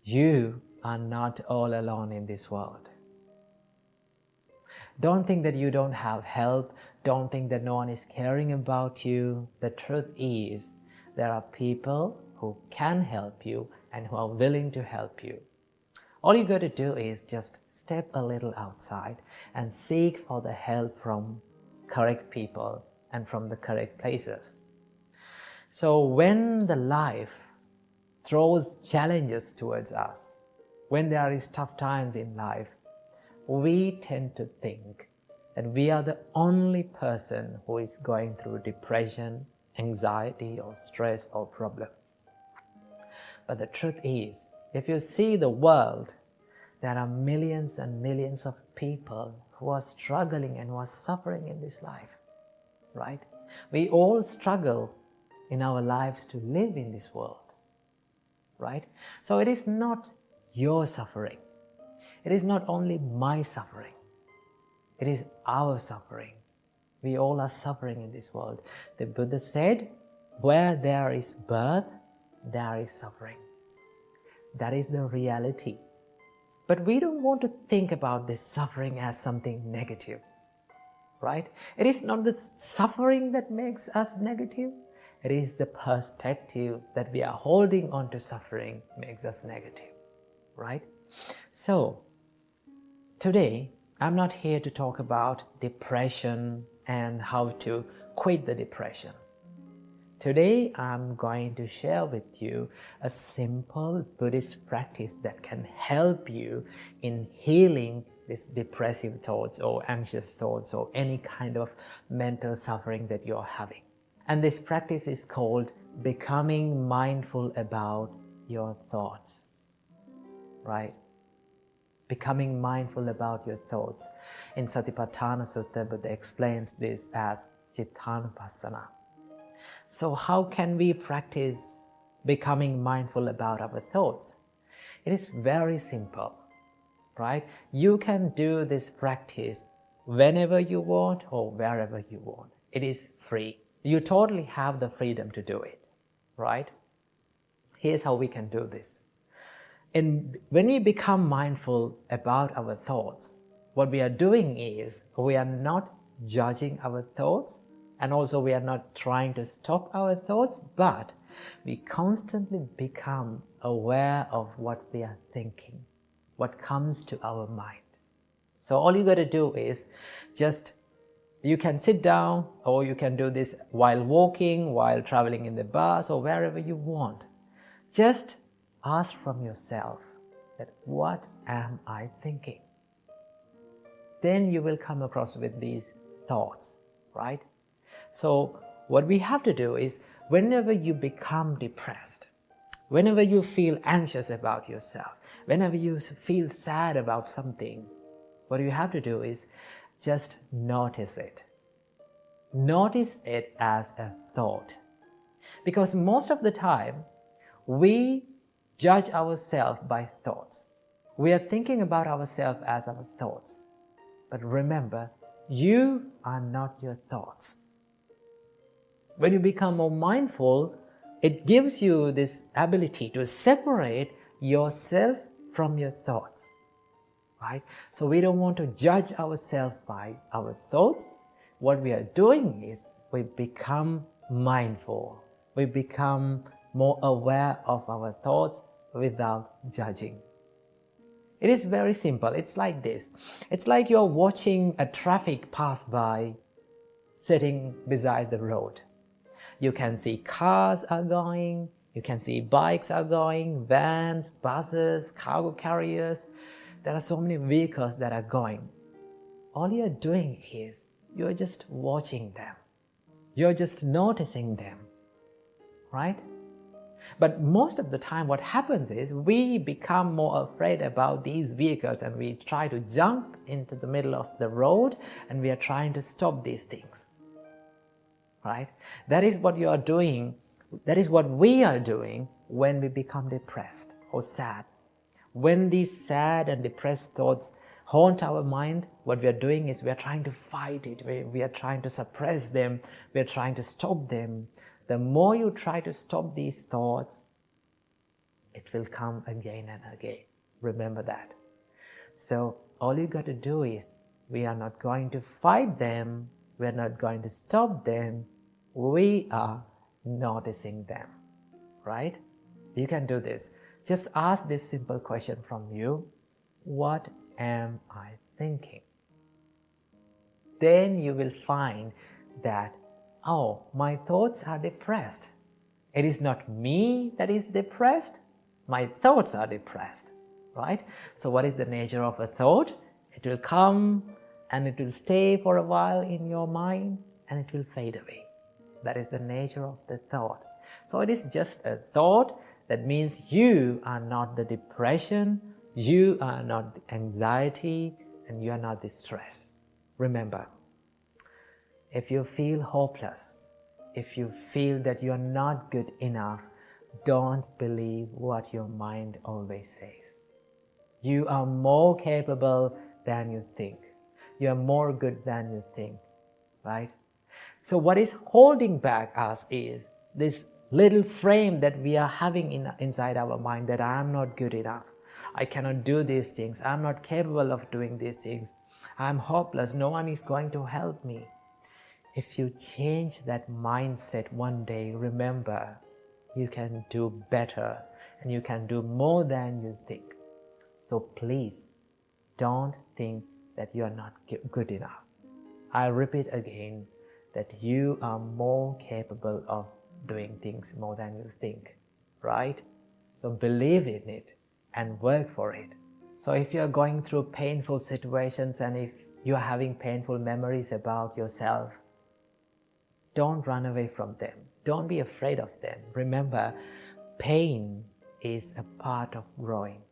You are not all alone in this world. Don't think that you don't have help. Don't think that no one is caring about you. The truth is, there are people who can help you and who are willing to help you. All you got to do is just step a little outside and seek for the help from correct people and from the correct places. So when the life throws challenges towards us, when there is tough times in life, we tend to think that we are the only person who is going through depression, anxiety, or stress or problems. But the truth is, if you see the world, there are millions and millions of people who are struggling and who are suffering in this life, right? We all struggle in our lives to live in this world, right? So it is not your suffering. It is not only my suffering. It is our suffering. We all are suffering in this world. The Buddha said, where there is birth, there is suffering. That is the reality. But we don't want to think about this suffering as something negative, right? It is not the suffering that makes us negative. It is the perspective that we are holding on to suffering makes us negative, right? So, today, I'm not here to talk about depression and how to quit the depression. Today, I'm going to share with you a simple Buddhist practice that can help you in healing these depressive thoughts or anxious thoughts or any kind of mental suffering that you're having. And this practice is called becoming mindful about your thoughts, right? Becoming mindful about your thoughts. In Satipatthana Sutta, Buddha explains this as Jitana Passana. So how can we practice becoming mindful about our thoughts? It is very simple, right? You can do this practice whenever you want or wherever you want. It is free. You totally have the freedom to do it, right? Here's how we can do this. And when we become mindful about our thoughts, what we are doing is we are not judging our thoughts, and also we are not trying to stop our thoughts, but we constantly become aware of what we are thinking, what comes to our mind. So all you got to do is you can sit down, or you can do this while walking, while traveling in the bus, or wherever you want. Just ask from yourself that what am I thinking? Then you will come across with these thoughts, right? So what we have to do is whenever you become depressed, whenever you feel anxious about yourself, whenever you feel sad about something, what you have to do is just notice it. Notice it as a thought. Because most of the time, we judge ourselves by thoughts. We are thinking about ourselves as our thoughts. But remember, you are not your thoughts. When you become more mindful, it gives you this ability to separate yourself from your thoughts, right? So we don't want to judge ourselves by our thoughts. What we are doing is we become mindful. We become more aware of our thoughts without judging. It is very simple. It's like this. It's like you're watching a traffic pass by sitting beside the road. You can see cars are going, you can see bikes are going, vans, buses, cargo carriers. There are so many vehicles that are going. All you're doing is you're just watching them. You're just noticing them, right? But most of the time what happens is we become more afraid about these vehicles and we try to jump into the middle of the road and we are trying to stop these things. Right? That is what you are doing. That is what we are doing when we become depressed or sad. When these sad and depressed thoughts haunt our mind, what we are doing is we are trying to fight it. We are trying to suppress them. We are trying to stop them. The more you try to stop these thoughts, it will come again and again. Remember that. So all you got to do is, we are not going to fight them, we are not going to stop them, we are noticing them, right? You can do this. Just ask this simple question from you: what am I thinking? Then you will find that, oh, my thoughts are depressed. It is not me that is depressed, my thoughts are depressed, right? So what is the nature of a thought? It will come and it will stay for a while in your mind and it will fade away. That is the nature of the thought. So it is just a thought. That means you are not the depression, you are not the anxiety, and you are not the stress. Remember, if you feel hopeless, if you feel that you are not good enough, don't believe what your mind always says. You are more capable than you think. You are more good than you think, right? So what is holding back us is this little frame that we are having inside our mind, that I am not good enough, I cannot do these things, I am not capable of doing these things, I am hopeless, no one is going to help me. If you change that mindset one day, remember, you can do better and you can do more than you think. So please, don't think that you are not good enough. I repeat again, that you are more capable of doing things more than you think, right? So believe in it and work for it. So if you are going through painful situations and if you are having painful memories about yourself, don't run away from them. Don't be afraid of them. Remember, pain is a part of growing,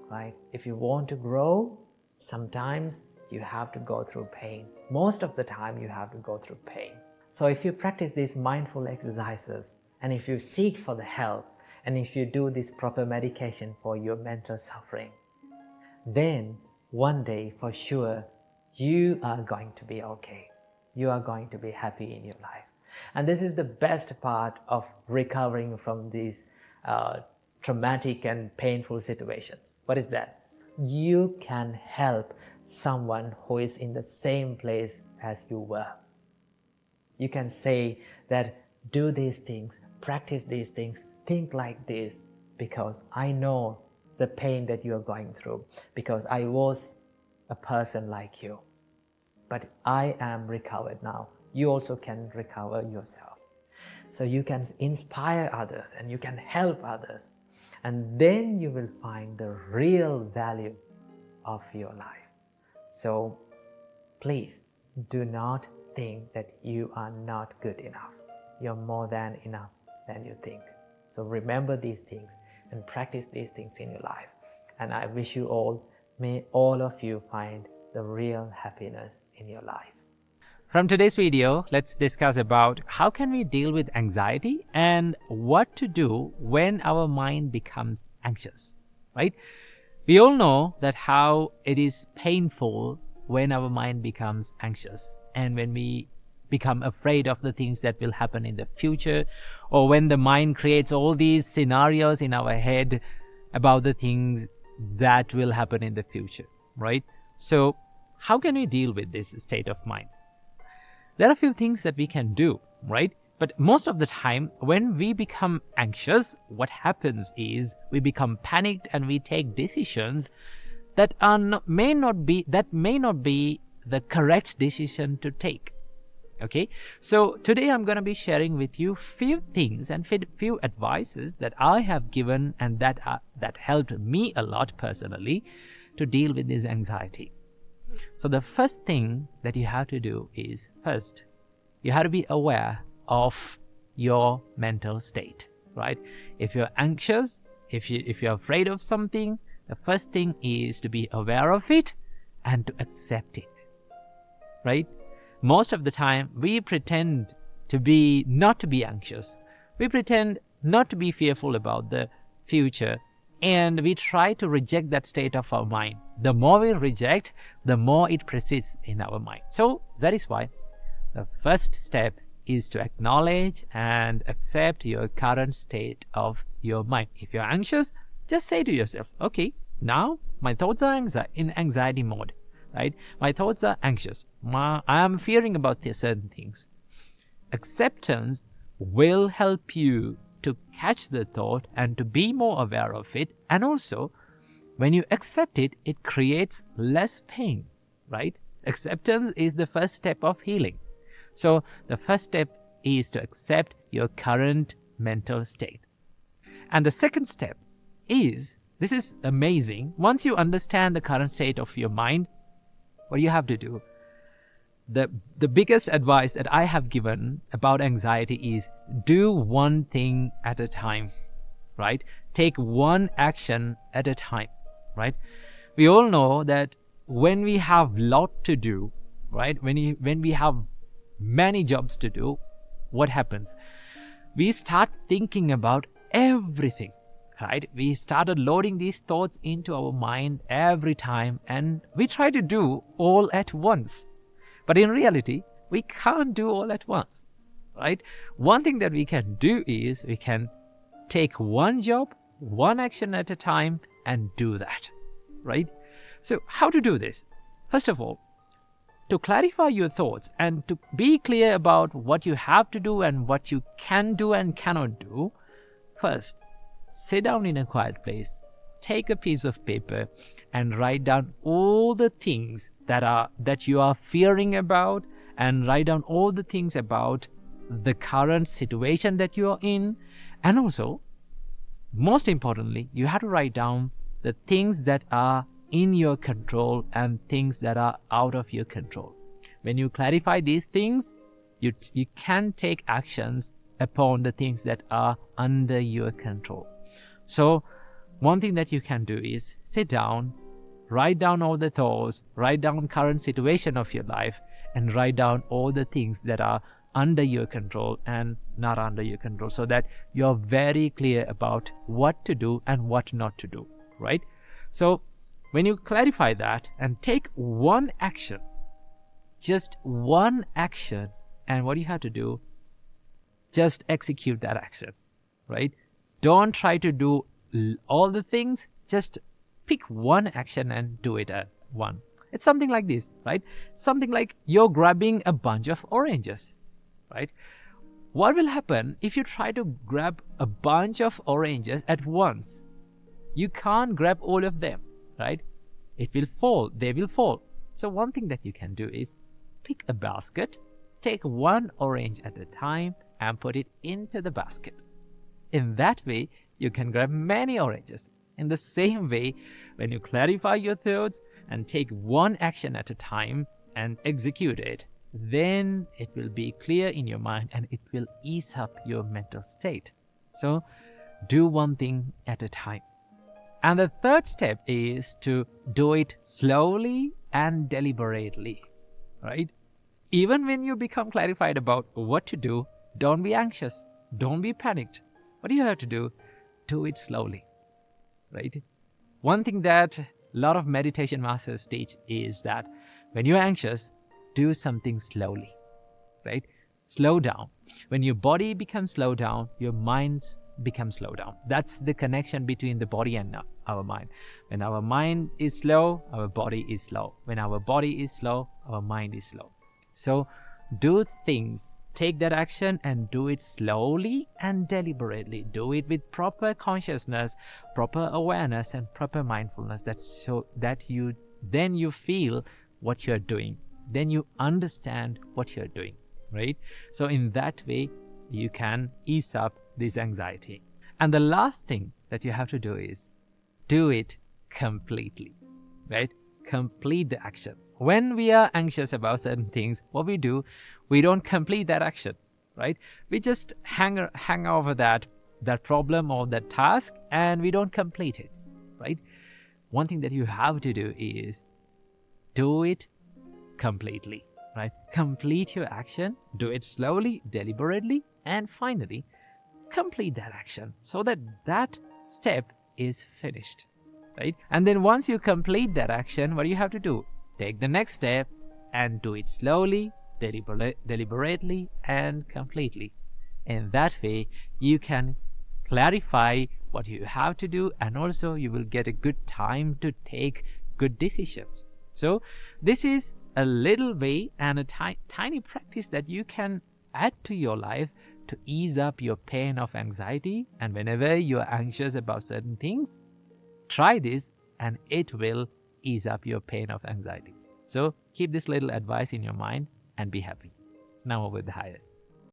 right? If you want to grow, sometimes you have to go through pain. Most of the time you have to go through pain. So if you practice these mindful exercises, and if you seek for the help, and if you do this proper medication for your mental suffering, then one day for sure you are going to be okay. You are going to be happy in your life. And this is the best part of recovering from these traumatic and painful situations. What is that? You can help someone who is in the same place as you were. You can say that, do these things, practice these things, think like this, because I know the pain that you are going through, because I was a person like you. But I am recovered now. You also can recover yourself. So you can inspire others and you can help others. And then you will find the real value of your life. So please do not think that you are not good enough. You're more than enough than you think. So remember these things and practice these things in your life. And I wish you all, may all of you find the real happiness in your life. From today's video, let's discuss about how can we deal with anxiety and what to do when our mind becomes anxious, right? We all know that how it is painful when our mind becomes anxious and when we become afraid of the things that will happen in the future, or when the mind creates all these scenarios in our head about the things that will happen in the future, right? So how can we deal with this state of mind? There are a few things that we can do, right? But most of the time, when we become anxious, what happens is we become panicked and we take decisions that may not be the correct decision to take. Okay, so today I'm going to be sharing with you few things and few advices that I have given and that helped me a lot personally to deal with this anxiety. So the first thing that you have to do is, first, you have to be aware of your mental state, right? If you're anxious, if you're afraid of something, the first thing is to be aware of it and to accept it, right? Most of the time, we pretend not to be anxious. We pretend not to be fearful about the future, and we try to reject that state of our mind. The more we reject, the more it persists in our mind. So that is why the first step is to acknowledge and accept your current state of your mind. If you're anxious, just say to yourself, okay, now my thoughts are in anxiety mode, right? My thoughts are anxious. I am fearing about certain things. Acceptance will help you to catch the thought and to be more aware of it. And also, when you accept it, it creates less pain, right? Acceptance is the first step of healing. So the first step is to accept your current mental state. And the second step is, this is amazing, once you understand the current state of your mind, what you have to do, the biggest advice that I have given about anxiety is do one thing at a time, right? Take one action at a time, right? We all know that when we have lot to do, right? When we have many jobs to do, what happens? We start thinking about everything, right? We started loading these thoughts into our mind every time, and we try to do all at once. But in reality, we can't do all at once, right? One thing that we can do is we can take one job, one action at a time and do that, right? So how to do this? First of all, to clarify your thoughts and to be clear about what you have to do and what you can do and cannot do, first, sit down in a quiet place, take a piece of paper and write down all the things that you are fearing about, and write down all the things about the current situation that you are in. And also, most importantly, you have to write down the things that are in your control and things that are out of your control. When you clarify these things, you can take actions upon the things that are under your control. So one thing that you can do is sit down, write down all the thoughts, write down current situation of your life, and write down all the things that are under your control and not under your control, so that you're very clear about what to do and what not to do, right? So when you clarify that and take one action, just one action, and what you have to do, just execute that action, right? Don't try to do all the things, just pick one action and do it at one. It's something like this, right? Something like you're grabbing a bunch of oranges, right? What will happen if you try to grab a bunch of oranges at once? You can't grab all of them, right? It will fall, they will fall. So one thing that you can do is pick a basket, take one orange at a time and put it into the basket. In that way, you can grab many oranges. In the same way, when you clarify your thoughts and take one action at a time and execute it, then it will be clear in your mind and it will ease up your mental state. So do one thing at a time. And the third step is to do it slowly and deliberately, right? Even when you become clarified about what to do, don't be anxious, don't be panicked. What do you have to do? Do it slowly, right? One thing that a lot of meditation masters teach is that when you're anxious, do something slowly, right? Slow down. When your body becomes slow down, your mind becomes slow down. That's the connection between the body and our mind. When our mind is slow, our body is slow. When our body is slow, our mind is slow. So do things, take that action and do it slowly and deliberately. Do it with proper consciousness, proper awareness and proper mindfulness. That's so that you feel what you're doing. Then you understand what you're doing, right? So in that way, you can ease up this anxiety. And the last thing that you have to do is do it completely, right? Complete the action. When we are anxious about certain things, what we do, we don't complete that action, right? We just hang over that problem or that task and we don't complete it, right? One thing that you have to do is do it completely, right? Complete your action, do it slowly, deliberately, and finally complete that action so that that step is finished, right? And then once you complete that action, what do you have to do? Take the next step and do it slowly, deliberately and completely. In that way, you can clarify what you have to do, and also you will get a good time to take good decisions. So this is a little way and a tiny practice that you can add to your life to ease up your pain of anxiety. And whenever you are anxious about certain things, try this and it will ease up your pain of anxiety. So keep this little advice in your mind and be happy. Now over the higher.